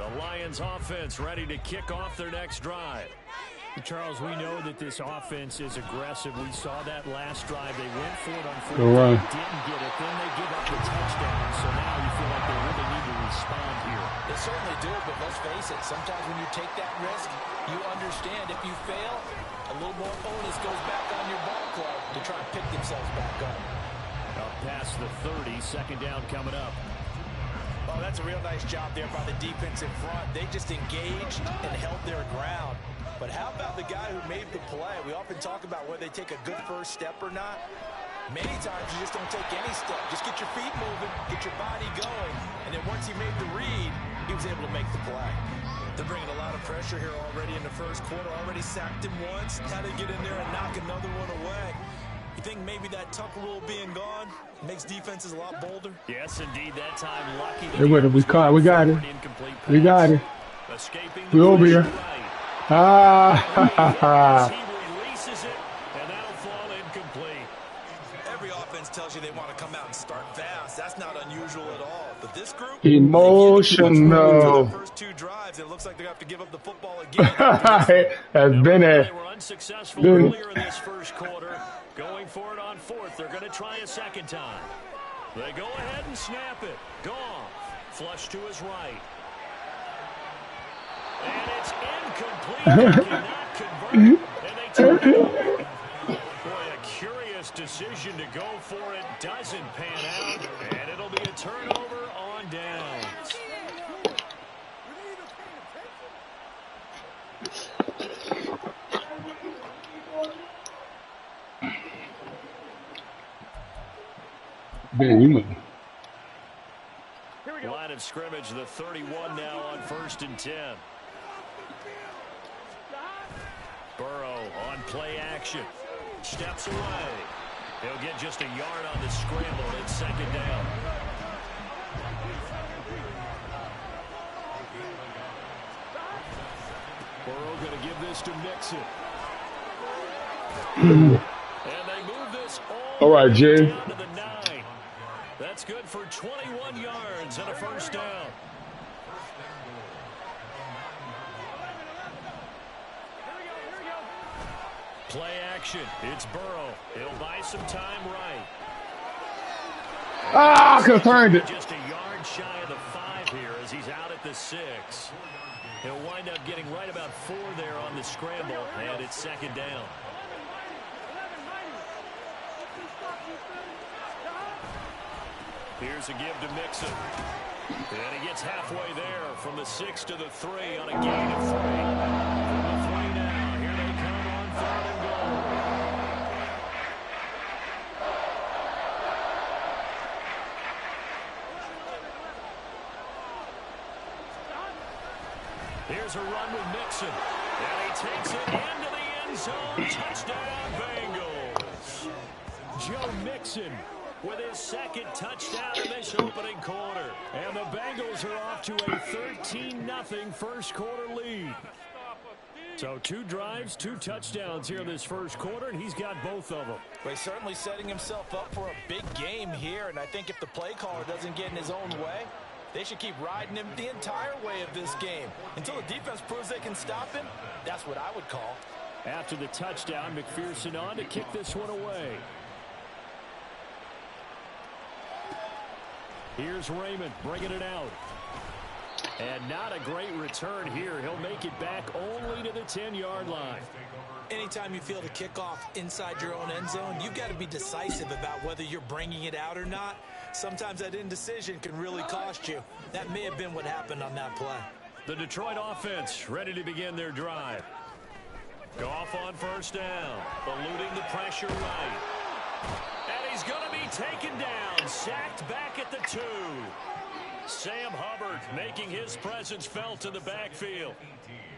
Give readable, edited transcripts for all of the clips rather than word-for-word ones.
The Lions offense ready to kick off their next drive. Charles, we know that this offense is aggressive. We saw that last drive. They went for it on fourth Right. down, didn't get it. Then they give up the touchdown. So now you feel like they really need to respond here. They certainly do, but let's face it. Sometimes when you take that risk, you understand if you fail, a little more onus goes back on your ball club to try and pick themselves back up. Up past the 30, second down coming up. Oh, that's a real nice job there by the defense in front. They just engaged and held their ground. But how about the guy who made the play? We often talk about whether they take a good first step or not. Many times you just don't take any step. Just get your feet moving, get your body going. And then once he made the read, he was able to make the play. They're bringing a lot of pressure here already in the first quarter. Already sacked him once. Had to get in there and knock another one away. You think maybe that tuck rule being gone makes defenses a lot bolder? Yes, indeed. That time lucky. Hey, wait, we got it. We got it. We over here. Ah, He releases it, and that'll fall incomplete. Every offense tells you they want to come out and start fast. That's not unusual at all. But this group, emotional. the first two drives, it looks like they have to give up the football again. That's Benn. They were unsuccessful earlier in this first quarter. Going for it on fourth. They're going to try a second time. They go ahead and snap it. Goff. Flush to his right. And it's incomplete. They cannot convert. And they turn it over. Boy, a curious decision to go for it. Doesn't pan out. And it'll be a turnover on downs. Ben, you know. Line of scrimmage, the 31 now on 1st and 10. Burrow on play action. Steps away. He'll get just a yard on the scramble. It's second down. Burrow going to give this to Mixon. And they move this All right, Jay. down to the 9. That's good for 21 yards and a first down. Play action. It's Burrow. He'll buy some time right. Ah, I could have turned it. Just a yard shy of the 5 here as he's out at the 6. He'll wind up getting right about 4 there on the scramble, and it's second down. Here's a give to Mixon. And he gets halfway there from the 6 to the 3 on a gain of 3. From the 3 now, here they come on 3rd and goal. Here's a run with Mixon. And he takes it into the end zone. Touchdown, Bengals. Joe Mixon with his second touchdown in this opening quarter. And the Bengals are off to a 13-0 first quarter lead. So 2 drives, 2 touchdowns here in this first quarter, and he's got both of them. Well, he's certainly setting himself up for a big game here, and I think if the play caller doesn't get in his own way, they should keep riding him the entire way of this game. Until the defense proves they can stop him, that's what I would call. After the touchdown, McPherson on to kick this one away. Here's Raymond bringing it out. And not a great return here. He'll make it back only to the 10-yard line. Anytime you feel the kickoff inside your own end zone, you've got to be decisive about whether you're bringing it out or not. Sometimes that indecision can really cost you. That may have been what happened on that play. The Detroit offense ready to begin their drive. Goff on first down, eluding the pressure right. And he's going to be taken down, sacked back at the 2. Sam Hubbard making his presence felt in the backfield.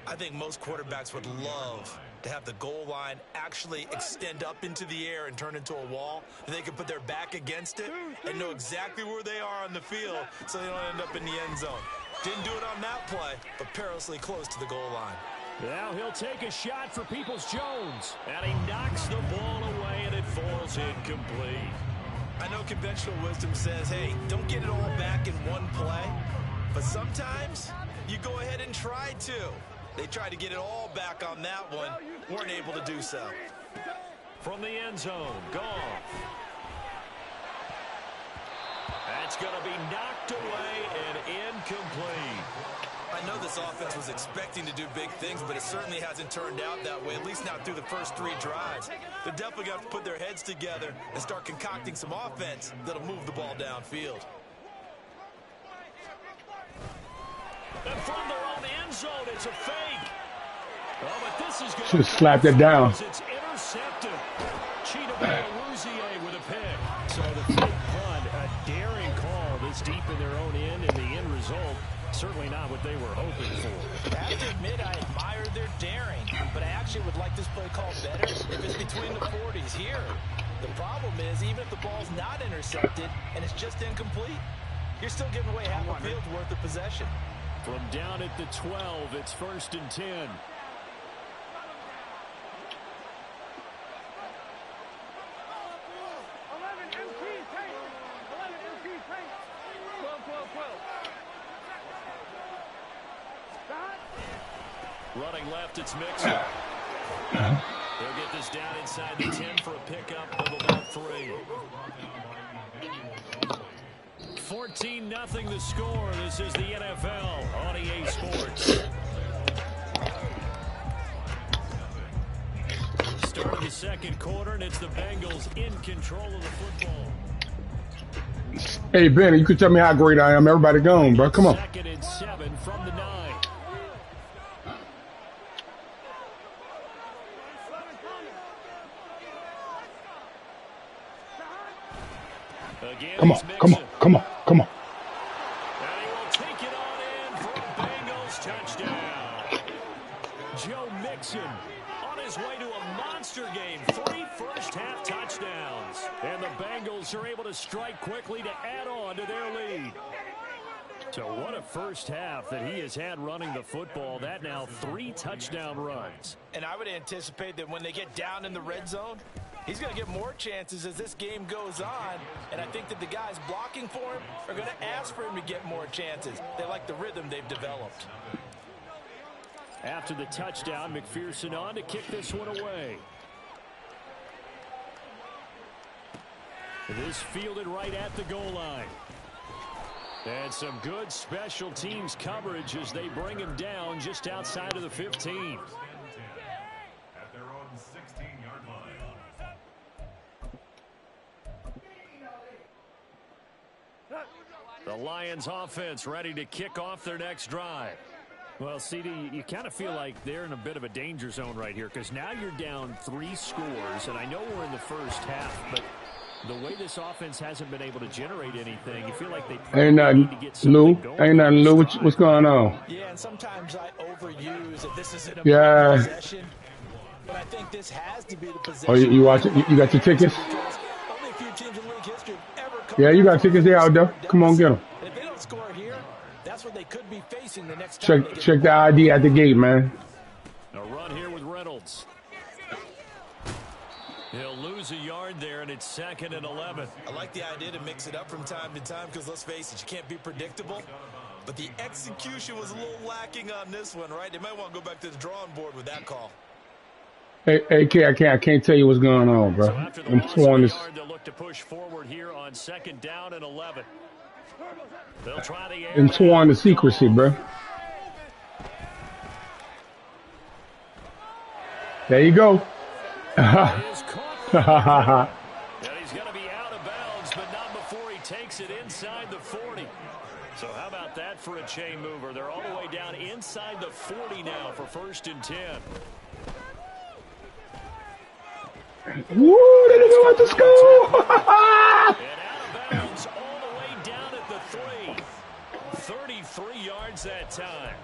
I think most quarterbacks would love to have the goal line actually extend up into the air and turn into a wall. They can put their back against it and know exactly where they are on the field so they don't end up in the end zone. Didn't do it on that play, but perilously close to the goal line. Now he'll take a shot for Peoples-Jones. And he knocks the ball away, and it falls incomplete. I know conventional wisdom says, hey, don't get it all back in one play. But sometimes you go ahead and try to. They tried to get it all back on that one. Weren't able to do so. From the end zone, Goff. That's going to be knocked away and incomplete. I know this offense was expecting to do big things, but it certainly hasn't turned out that way, at least not through the first 3 drives. They're definitely going to have to put their heads together and start concocting some offense that'll move the ball downfield. And from their own end zone, it's a fake. Oh, but this is going should have slapped it down. It's intercepted. Cheetah with a pick. So the fake punt, a daring call this deep in their own end, and the end result, certainly not what they were hoping for. I have to admit, I admire their daring, but I actually would like this play called better if it's between the 40s here. The problem is, even if the ball's not intercepted and it's just incomplete, you're still giving away half a field's worth of possession. From down at the 12, it's 1st and 10. Running left, it's Mixon. He'll get this down inside the 10 for a pickup of about 3. 14-0 the score. This is the NFL on EA Sports. Start of the second quarter, and it's the Bengals in control of the football. Hey, Ben, you can tell me how great I am. Everybody gone, bro. Come on. 2nd and 7 from the 9. Again, come on. And he will take it on in for a Bengals touchdown. Joe Mixon on his way to a monster game. 3 first-half touchdowns. And the Bengals are able to strike quickly to add on to their lead. So what a first half that he has had running the football. That now 3 touchdown runs. And I would anticipate that when they get down in the red zone, he's going to get more chances as this game goes on. And I think that the guys blocking for him are going to ask for him to get more chances. They like the rhythm they've developed. After the touchdown, McPherson on to kick this one away. It is fielded right at the goal line. And some good special teams coverage as they bring him down just outside of the 15. At their own 16-yard line. The Lions offense ready to kick off their next drive. Well, CD, you kind of feel like they're in a bit of a danger zone right here because now you're down 3 scores, and I know we're in the first half, but the way this offense hasn't been able to generate anything, you feel like they probably need to get something going. Ain't nothing, Lou. What's going on? Yeah, and sometimes I overuse that this isn't a possession, but I think this has to be the possession. Oh, you watch it? You got your tickets? Only a few teams in league history have ever come. Yeah, you got tickets there out there. Come on, get them. And if they don't score here, that's what they could be facing the next time. Check the ID at the gate, man. A run here with Reynolds. He'll lose a yard there, and it's 2nd and 11. I like the idea to mix it up from time to time because, let's face it, you can't be predictable. But the execution was a little lacking on this one, right? They might want to go back to the drawing board with that call. Hey, K, I can't tell you what's going on, bro. So after the loss of the yard, they'll look to push forward here on 2nd down and 11. They'll try the air. And sworn to secrecy, bro. There you go. And he's going to be out of bounds, but not before he takes it inside the 40. So how about that for a chain mover? They're all the way down inside the 40 now for 1st and 10. Woo, they didn't want to score. And out of bounds all the way down at the 3. 33 yards that time.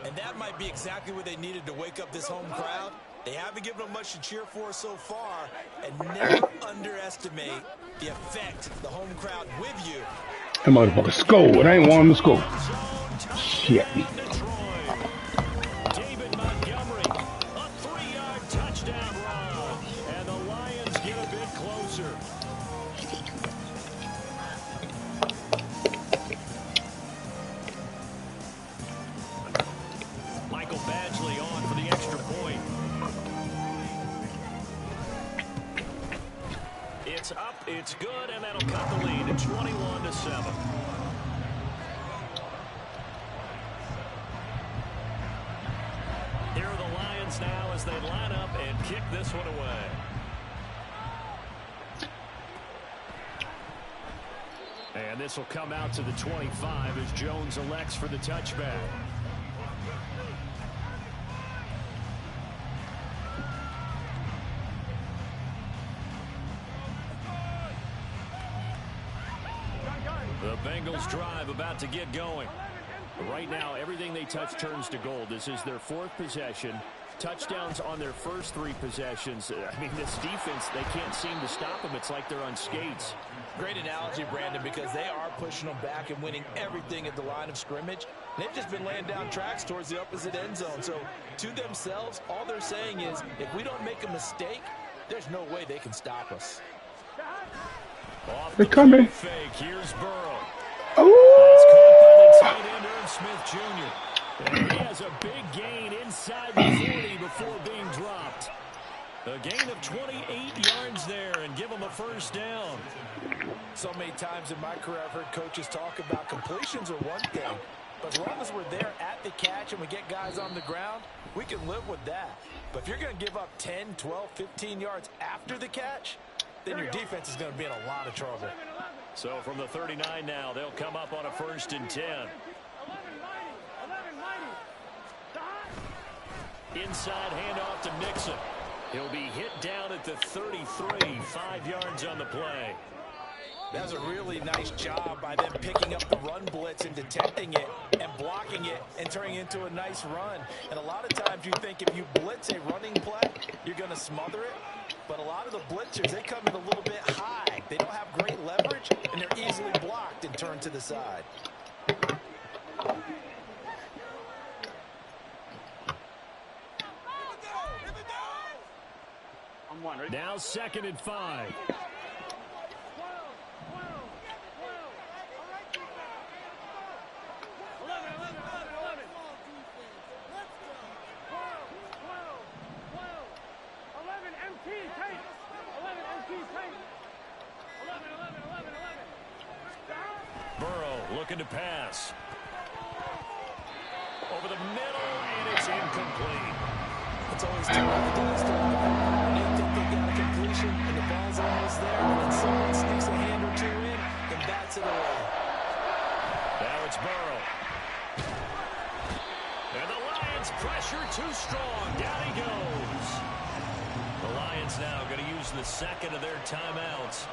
And that might be exactly what they needed to wake up this home crowd. They haven't given them much to cheer for so far, and never underestimate the effect the home crowd with you. That motherfucker scored. I ain't want him to score. Shit. David Montgomery, a 3-yard touchdown run, and the Lions get a bit closer. It's good, and that'll cut the lead to 21-7. Here are the Lions now as they line up and kick this one away. And this will come out to the 25 as Jones elects for the touchback. The Bengals drive about to get going. Right now, everything they touch turns to gold. This is their 4th possession. Touchdowns on their first 3 possessions. I mean, this defense, they can't seem to stop them. It's like they're on skates. Great analogy, Brandon, because they are pushing them back and winning everything at the line of scrimmage. They've just been laying down tracks towards the opposite end zone. So, to themselves, all they're saying is, if we don't make a mistake, there's no way they can stop us. They're coming. Fake. Here's Burrow. Oh! That's caught by the tight end, Irv Smith Jr. And he has a big gain inside the 40 before being dropped. A gain of 28 yards there and give him a first down. So many times in my career I've heard coaches talk about completions are one thing. But as long as we're there at the catch and we get guys on the ground, we can live with that. But if you're going to give up 10, 12, 15 yards after the catch, then your defense is going to be in a lot of trouble. So from the 39 now, they'll come up on a 1st and 10. Inside handoff to Mixon. He'll be hit down at the 33, 5 yards on the play. That was a really nice job by them picking up the run blitz and detecting it and blocking it and turning it into a nice run. And a lot of times you think if you blitz a running play, you're going to smother it. But a lot of the blitzers, they come in a little bit high. They don't have great leverage, and they're easily blocked and turned to the side. Now 2nd and 5. Burrow looking to pass. Over the middle, and it's incomplete. It's always too evident when they think they got a completion and the ball's almost there, and then someone sneaks a hand or 2 in and bats it away. Now it's Burrow. And the Lions pressure too strong. Down he goes. The Lions now going to use the 2nd of their timeouts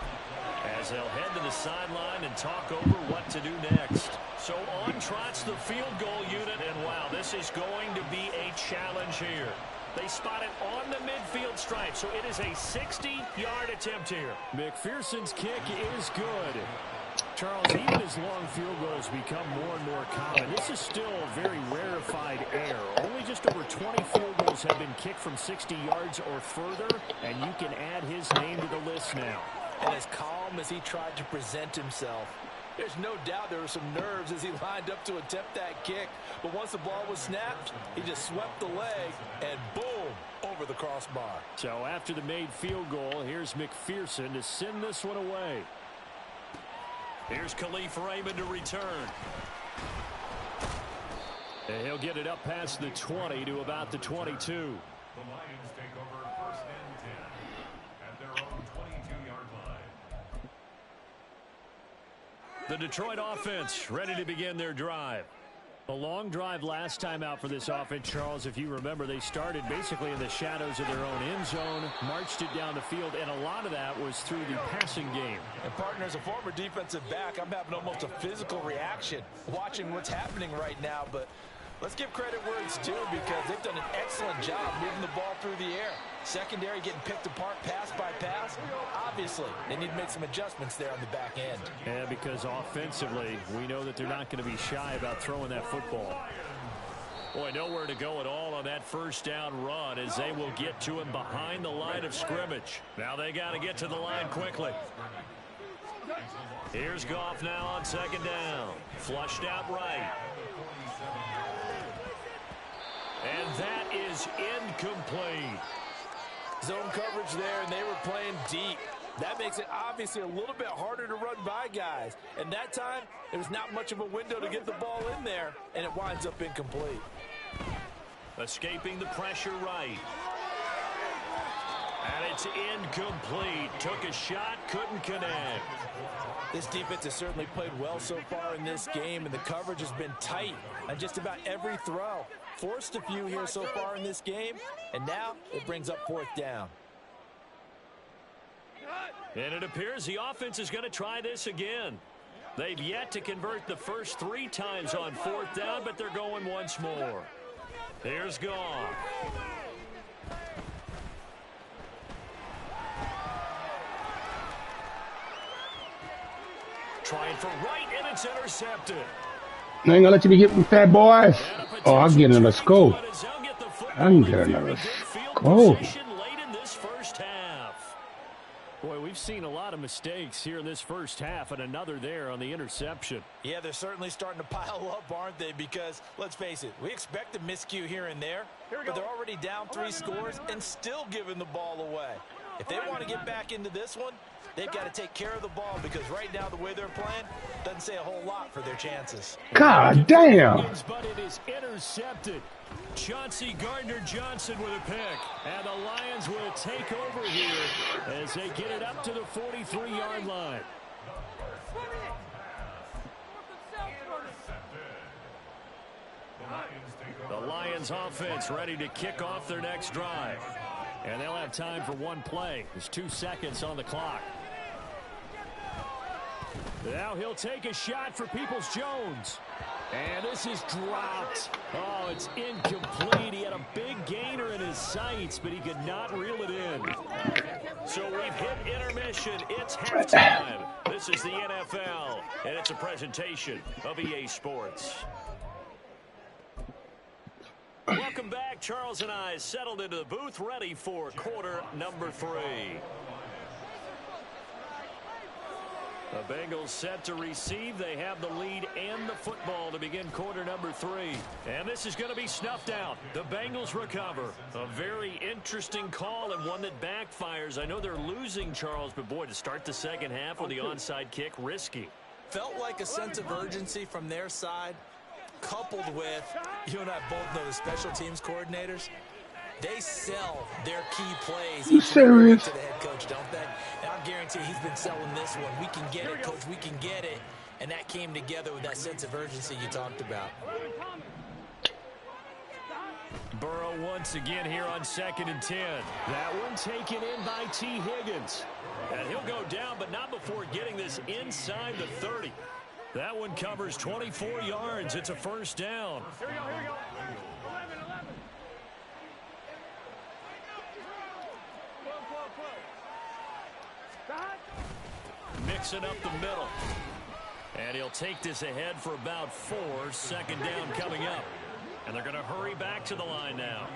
as they'll head to the sideline and talk over what to do next. So on trots the field goal unit, and wow, this is going to be a challenge here. They spot it on the midfield stripe, so it is a 60-yard attempt here. McPherson's kick is good. Charles, even as long field goals become more and more common, this is still a very rarefied air. Only just over 20 field goals have been kicked from 60 yards or further, and you can add his name to the list now. And as calm as he tried to present himself, there's no doubt there were some nerves as he lined up to attempt that kick. But once the ball was snapped, he just swept the leg and boom, over the crossbar. So after the made field goal, here's McPherson to send this one away. Here's Khalif Raymond to return. And he'll get it up past the 20 to about the 22. The Lions take over 1st and 10 at their own 22-yard line. The Detroit offense ready to begin their drive. A long drive last time out for this offense, Charles. If you remember, they started basically in the shadows of their own end zone, marched it down the field, and a lot of that was through the passing game. And partner, as a former defensive back, I'm having almost a physical reaction watching what's happening right now. But let's give credit where it's due, because they've done an excellent job moving the ball through the air. Secondary getting picked apart pass by pass. Obviously, they need to make some adjustments there on the back end. Yeah, because offensively, we know that they're not going to be shy about throwing that football. Boy, nowhere to go at all on that first down run as they will get to him behind the line of scrimmage. Now they got to get to the line quickly. Here's Goff now on 2nd down. Flushed out right. And that is incomplete. Zone coverage there, and they were playing deep. That makes it obviously a little bit harder to run by guys. And that time, there was not much of a window to get the ball in there, and it winds up incomplete. Escaping the pressure right. And it's incomplete. Took a shot, couldn't connect. This defense has certainly played well so far in this game, and the coverage has been tight on just about every throw. Forced a few here so far in this game, and now it brings up 4th down. And it appears the offense is going to try this again. They've yet to convert the first 3 times on 4th down, but they're going once more. Here's Goff. Trying for right, and it's intercepted. I ain't gonna let you be getting fat boys. Oh, I'll get another score. I can get another score. Boy, we've seen a lot of mistakes here in this first half, and another there on the interception. Yeah, they're certainly starting to pile up, aren't they? Because, let's face it, we expect a miscue here and there, but they're already down 3 scores and still giving the ball away. If they want to get back into this one, they've got to take care of the ball, because right now the way they're playing doesn't say a whole lot for their chances. God damn. But it is intercepted. Chauncey Gardner-Johnson with a pick. And the Lions will take over here as they get it up to the 43-yard line. The Lions offense ready to kick off their next drive. And they'll have time for 1 play. There's 2 seconds on the clock. Now he'll take a shot for Peoples-Jones. And this is dropped. Oh, it's incomplete. He had a big gainer in his sights, but he could not reel it in. So we've hit intermission. It's halftime. This is the NFL, and it's a presentation of EA Sports. Welcome back. Charles and I settled into the booth, ready for quarter number 3. The Bengals set to receive. They have the lead and the football to begin quarter number 3. And this is going to be snuffed out. The Bengals recover. A very interesting call and one that backfires. I know they're losing, Charles, but boy, to start the second half with the onside kick, risky. Felt like a sense of urgency from their side, coupled with, you and I both know the special teams coordinators, they sell their key plays You serious? to the head coach, don't they? And I guarantee he's been selling this one. We can get it, coach. We can get it. And that came together with that sense of urgency you talked about. Burrow once again here on 2nd and 10. That one taken in by T. Higgins. And he'll go down, but not before getting this inside the 30. That one covers 24 yards. It's a first down. Here we go. Mixing up the middle. And he'll take this ahead for about 4. 2nd down coming up. And they're going to hurry back to the line now.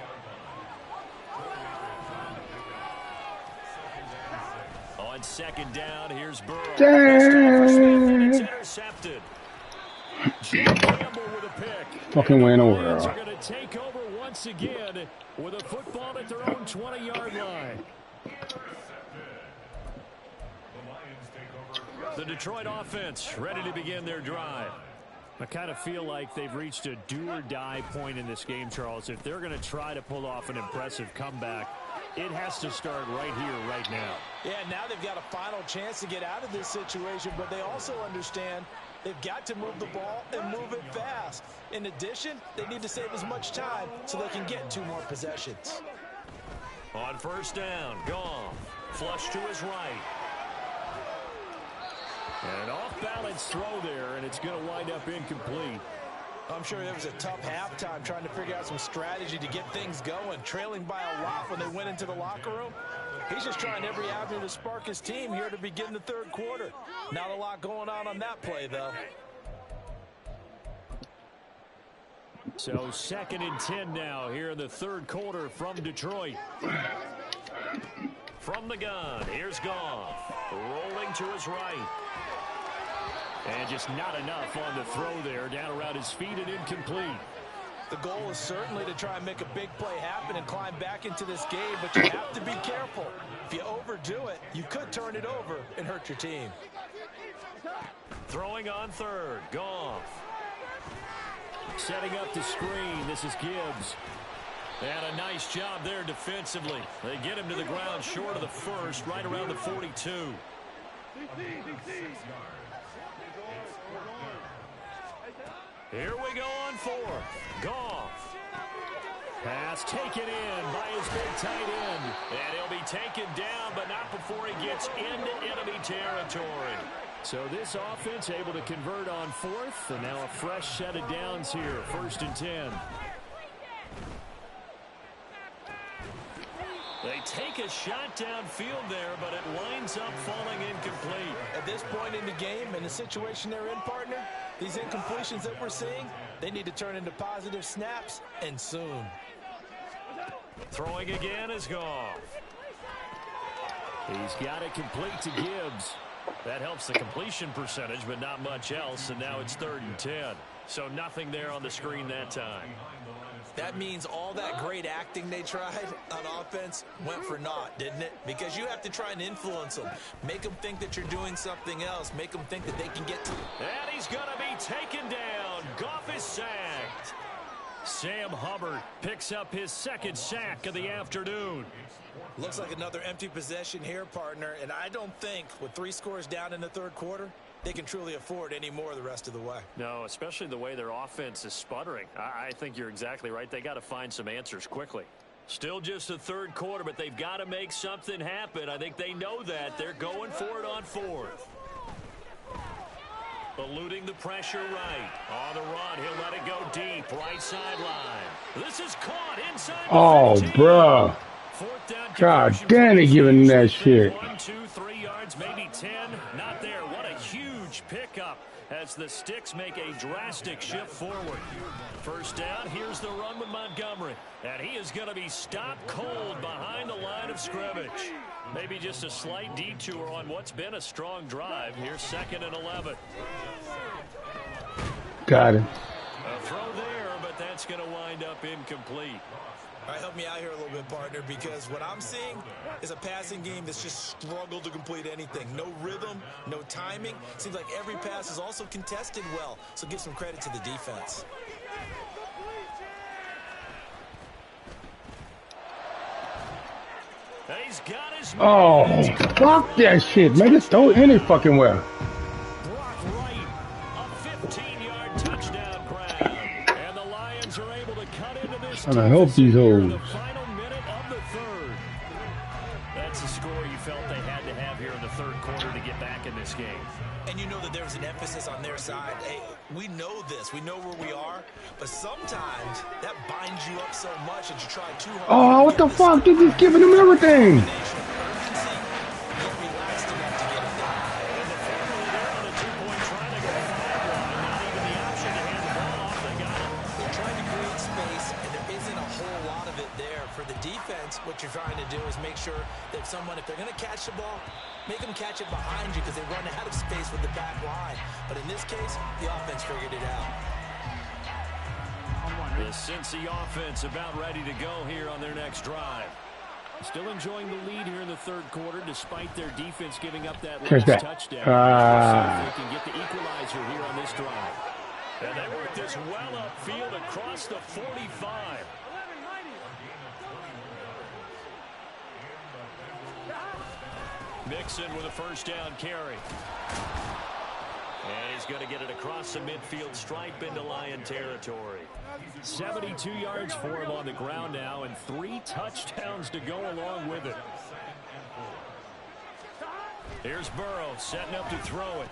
On 2nd down, here's Burrow. It's intercepted. Jim Campbell with a pick. Fucking win over. Lions are going to take over once again with a football at their own 20-yard line. The Detroit offense ready to begin their drive. I kind of feel like they've reached a do-or-die point in this game, Charles. If they're going to try to pull off an impressive comeback, it has to start right here, right now. Yeah, now they've got a final chance to get out of this situation, but they also understand they've got to move the ball and move it fast. In addition, they need to save as much time so they can get 2 more possessions. On 1st down, Goff. Flush to his right. And an off-balance throw there, and it's going to wind up incomplete. I'm sure it was a tough halftime trying to figure out some strategy to get things going, trailing by a lot when they went into the locker room. He's just trying every avenue to spark his team here to begin the 3rd quarter. Not a lot going on that play, though. So 2nd and 10 now here in the 3rd quarter from Detroit. From the gun, here's Goff. Rolling to his right. And just not enough on the throw there, down around his feet and incomplete. The goal is certainly to try and make a big play happen and climb back into this game, but you have to be careful. If you overdo it, you could turn it over and hurt your team. Throwing on third, Goff. Setting up the screen, this is Gibbs. And a nice job there defensively. They get him to the ground short of the first, right around the 42. Here we go on fourth. Goff. Pass taken in by his big tight end. And he'll be taken down, but not before he gets into enemy territory. So this offense able to convert on fourth, and now a fresh set of downs here, 1st and 10. They take a shot downfield there, but it winds up falling incomplete. At this point in the game and the situation they're in, partner, these incompletions that we're seeing, they need to turn into positive snaps, and soon. Throwing again is Goff. He's got it complete to Gibbs. That helps the completion percentage, but not much else, and now it's 3rd and 10. So nothing there on the screen that time. That means all that great acting they tried on offense went for naught, didn't it? Because you have to try and influence them. Make them think that you're doing something else. Make them think that they can get to it. And he's going to be taken down. Goff is sacked. Sam Hubbard picks up his 2nd sack of the afternoon. Looks like another empty possession here, partner. And I don't think with 3 scores down in the 3rd quarter, they can truly afford any more the rest of the way. No, especially the way their offense is sputtering. I think you're exactly right. They got to find some answers quickly. Still just the 3rd quarter, but they've got to make something happen. I think they know that. They're going for it on 4th. Eluding the pressure right. On the run, he'll let it go deep. Right sideline. This is caught inside. Oh, bruh. God damn, they giving that shit. 1, 2, 3 yards, maybe 10. Not there. What a huge pickup as the Sticks make a drastic shift forward. 1st down, here's the run with Montgomery. And he is going to be stopped cold behind the line of scrimmage. Maybe just a slight detour on what's been a strong drive. Here's 2nd and 11. Got it. A throw there, but that's going to wind up incomplete. All right, help me out here a little bit, partner, because what I'm seeing is a passing game that's just struggled to complete anything. No rhythm, no timing. Seems like every pass is also contested well, so give some credit to the defense. He's got his Oh, fuck that shit, man. Just throw it any fucking where. Brock Wright, a 15-yard touchdown grab. And the Lions are able to cut into this. And I hope these hoes. The final minute of the 3rd. That's the score you felt they had to have here in the 3rd quarter to get back in this game. And you know that there was an emphasis on their side. Hey, we know this. We know where we are. But sometimes that binds you up so much that you try too hard. Oh, what the fuck? They're just giving them everything. What you're trying to do is make sure that if they're going to catch the ball, make them catch it behind you because they run out of space with the back line. But in this case, the offense figured it out. The Cincy offense about ready to go here on their next drive. Still enjoying the lead here in the 3rd quarter despite their defense giving up that last touchdown. See if they can get the equalizer here on this drive. And they work this well upfield across the 45. Mixon with a 1st down carry. And he's going to get it across the midfield stripe into Lion territory. 72 yards for him on the ground now and 3 touchdowns to go along with it. Here's Burrow setting up to throw it.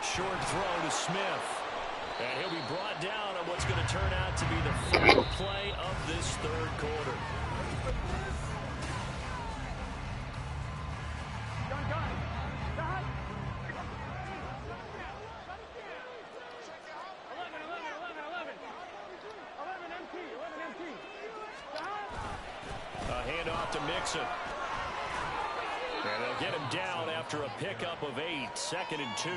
Short throw to Smith. And he'll be brought down on what's going to turn out to be the final play of this 3rd quarter. A handoff to Mixon. And they'll get him down after a pickup of 8, 2nd and 2.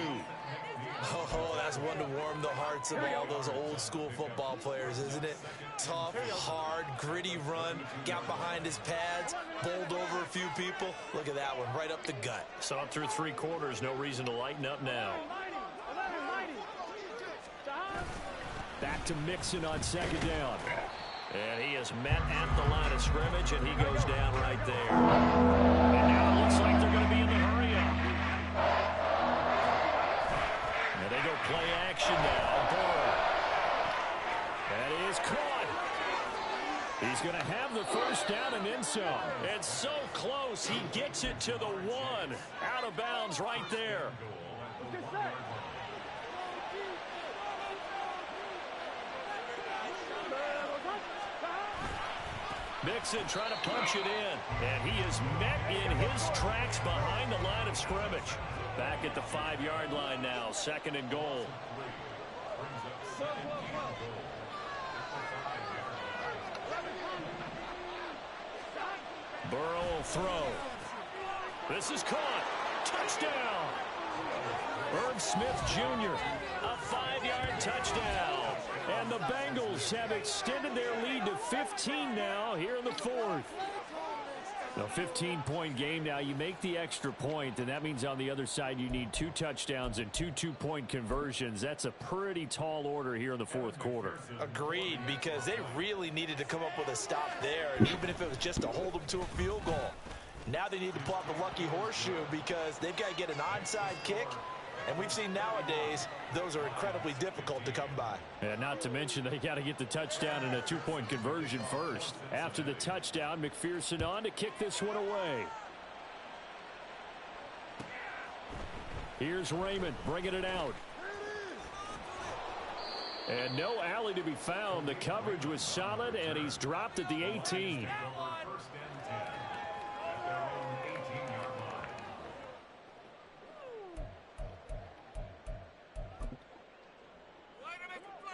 Oh, that's one to warm the hearts of all those old school football players, isn't it? Tough, hard, gritty run, got behind his pads, bowled over a few people. Look at that one, right up the gut. Saw it through 3 quarters, no reason to lighten up now. Back to Mixon on 2nd down. And he is met at the line of scrimmage, and he goes down right there. And now it looks like they're going to be in the hurry-up. And they go play action now. Burrow. That is caught. He's going to have the first down and then some. It's so close. He gets it to the 1. Out of bounds right there. Mixon trying to punch it in. And he is met in his tracks behind the line of scrimmage. Back at the 5-yard line now. 2nd and goal. Burrow will throw. This is caught. Touchdown. Irv Smith Jr. A 5-yard touchdown. And the Bengals have extended their lead to 15 now here in the 4th. A 15-point game now. You make the extra point, and that means on the other side you need 2 touchdowns and 2 two-point conversions. That's a pretty tall order here in the 4th quarter. Agreed, because they really needed to come up with a stop there, and even if it was just to hold them to a field goal. Now they need to pull out the lucky horseshoe because they've got to get an onside kick. And we've seen nowadays those are incredibly difficult to come by. And not to mention they got to get the touchdown and a 2-point conversion first. After the touchdown, McPherson on to kick this one away. Here's Raymond bringing it out. And no alley to be found. The coverage was solid, and he's dropped at the 18.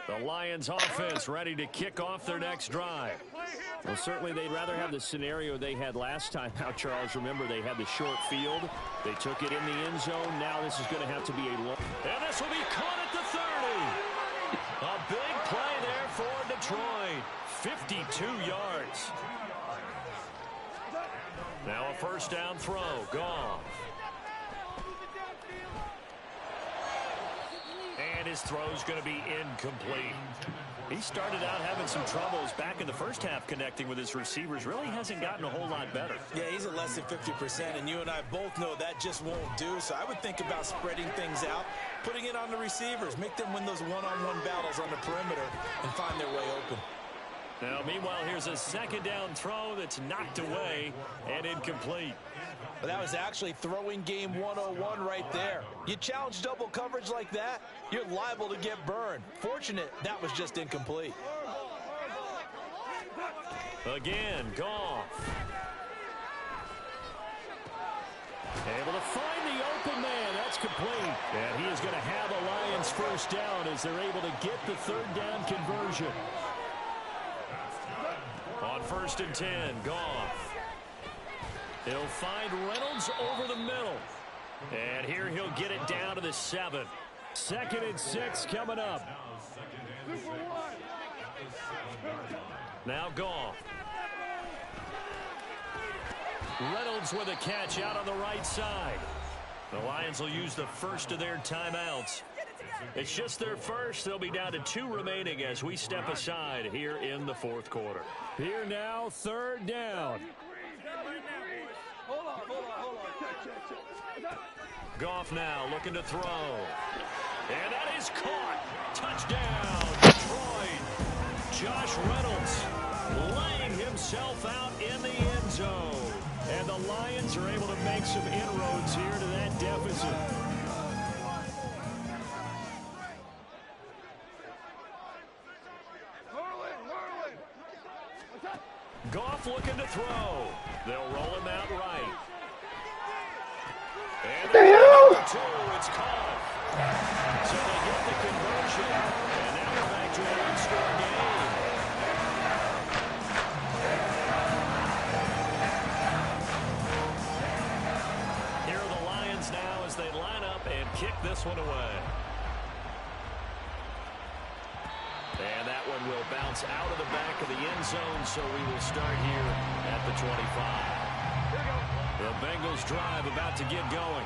The Lions offense ready to kick off their next drive. Well, certainly they'd rather have the scenario they had last time out, Charles. Remember, they had the short field. They took it in the end zone. Now this is going to have to be a long. And this will be caught at the 30. A big play there for Detroit. 52 yards. Now a first down throw. Goff. And his throw's going to be incomplete. He started out having some troubles back in the first half connecting with his receivers. Really hasn't gotten a whole lot better. Yeah, he's at less than 50%, and you and I both know that just won't do. So I would think about spreading things out, putting it on the receivers, make them win those one-on-one battles on the perimeter and find their way open. Now, meanwhile, here's a second down throw that's knocked away and incomplete. But that was actually throwing game 101 right there. You challenge double coverage like that, you're liable to get burned. Fortunate that was just incomplete. Again, Goff. Able to find the open man. That's complete. And he is going to have a Lions first down as they're able to get the third down conversion. On 1st and 10, Goff. He'll find Reynolds over the middle. And here he'll get it down to the 7. 2nd and 6 coming up. Now Goff. Reynolds with a catch out on the right side. The Lions will use the first of their timeouts. It's just their first. They'll be down to 2 remaining as we step aside here in the 4th quarter. Here now, 3rd down. Goff now looking to throw. And that is caught. Touchdown, Detroit. Josh Reynolds laying himself out in the end zone. And the Lions are able to make some inroads here to that deficit. Goff looking to throw. They'll roll him out right. And the hell? It's caught. So they get the conversion. And now we're back to a one-score game. this one away. And that one will bounce out of the back of the end zone, so we will start here at the 25. The Bengals drive about to get going.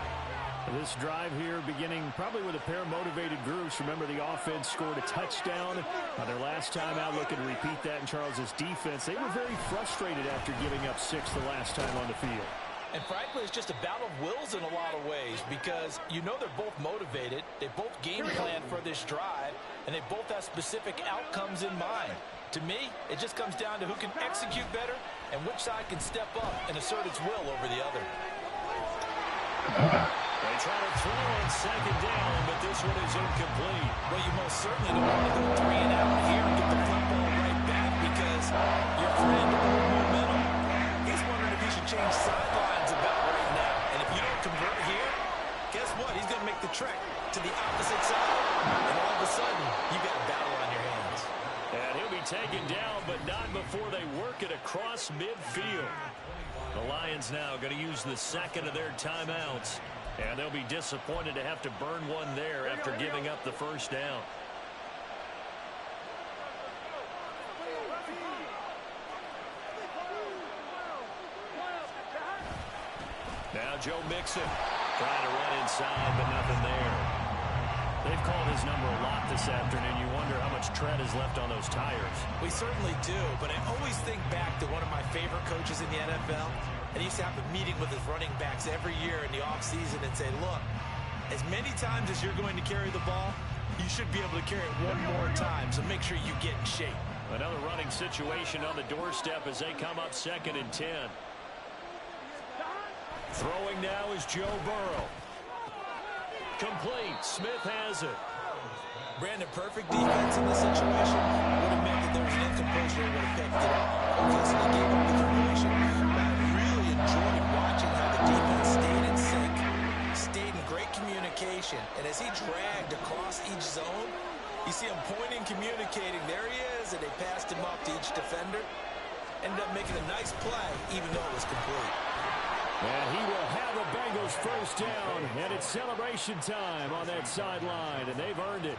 This drive here beginning probably with a pair of motivated groups. Remember, the offense scored a touchdown on their last time out. Looking to repeat that in Charles's defense. They were very frustrated after giving up 6 the last time on the field. And frankly, it's just a battle of wills in a lot of ways because you know they're both motivated. They both game plan for this drive, and they both have specific outcomes in mind. To me, it just comes down to who can execute better and which side can step up and assert its will over the other. They try to throw on second down, but this one is incomplete. Well, you most certainly don't want to go 3 and out here and get the football right back because your friend owed momentum. He's wondering if he should change sidelines about right now. And if you don't convert here, guess what? He's going to make the trek to the opposite side. And all of a sudden, you've got a battle on your hands. And he'll be taken down, but not before they work it across midfield. The Lions now going to use the second of their timeouts. And they'll be disappointed to have to burn one there after giving up the first down. Now Joe Mixon trying to run inside, but nothing there. They've called his number a lot this afternoon. You wonder how much tread is left on those tires. We certainly do, but I always think back to one of my favorite coaches in the NFL. And he used to have a meeting with his running backs every year in the offseason and say, look, as many times as you're going to carry the ball, you should be able to carry it one more time, so make sure you get in shape. Another running situation on the doorstep as they come up 2nd and 10. Throwing now is Joe Burrow. Complete. Smith has it. Brandon, perfect defense in this situation. Would have meant that there was an incompletion and would have picked it up. Obviously, he gave up the completion. But I really enjoyed watching how the defense stayed in sync, stayed in great communication. And as he dragged across each zone, you see him pointing, communicating. There he is, and they passed him up to each defender. Ended up making a nice play, even though it was complete. And he will have the Bengals first down, and it's celebration time on that sideline, and they've earned it.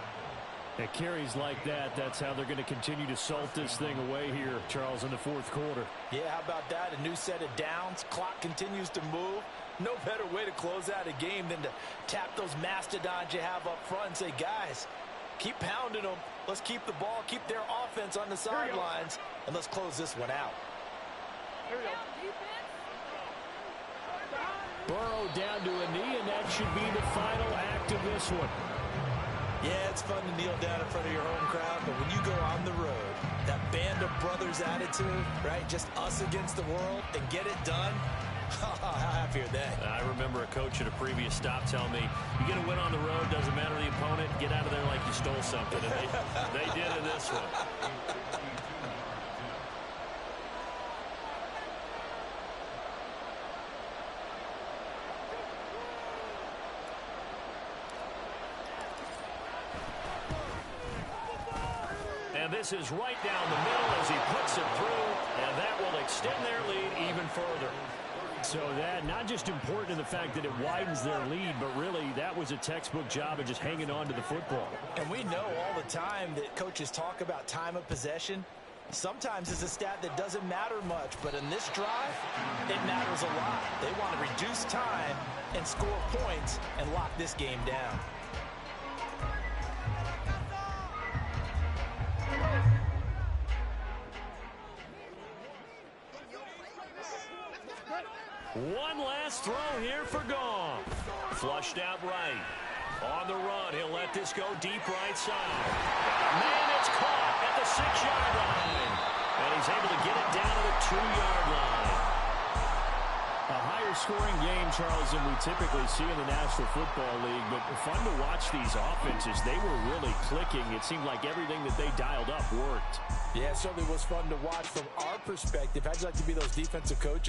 At carries like that, that's how they're going to continue to salt this thing away here, Charles, in the 4th quarter. Yeah, how about that? A new set of downs. Clock continues to move. No better way to close out a game than to tap those mastodons you have up front and say, guys, keep pounding them. Let's keep the ball, keep their offense on the sidelines, and let's close this one out. Here we go. Burrow down to a knee, and that should be the final act of this one. Yeah, it's fun to kneel down in front of your home crowd, but when you go on the road, that band of brothers attitude, right, just us against the world, and get it done, how happy are they? I remember a coach at a previous stop telling me, you get a win on the road, doesn't matter the opponent, get out of there like you stole something, and they did in this one. And this is right down the middle as he puts it through, and that will extend their lead even further. So that not just important in the fact that it widens their lead, but really that was a textbook job of just hanging on to the football. And we know all the time that coaches talk about time of possession. Sometimes it's a stat that doesn't matter much, but in this drive, it matters a lot. They want to reduce time and score points and lock this game down. One last throw here for Goff. Flushed out right. On the run, he'll let this go deep right side. Man, it's caught at the 6-yard line. And he's able to get it down to the 2-yard line. A higher scoring game, Charles, than we typically see in the National Football League, but fun to watch these offenses. They were really clicking. It seemed like everything that they dialed up worked. Yeah, it certainly was fun to watch from our perspective. How'd you like to be those defensive coaches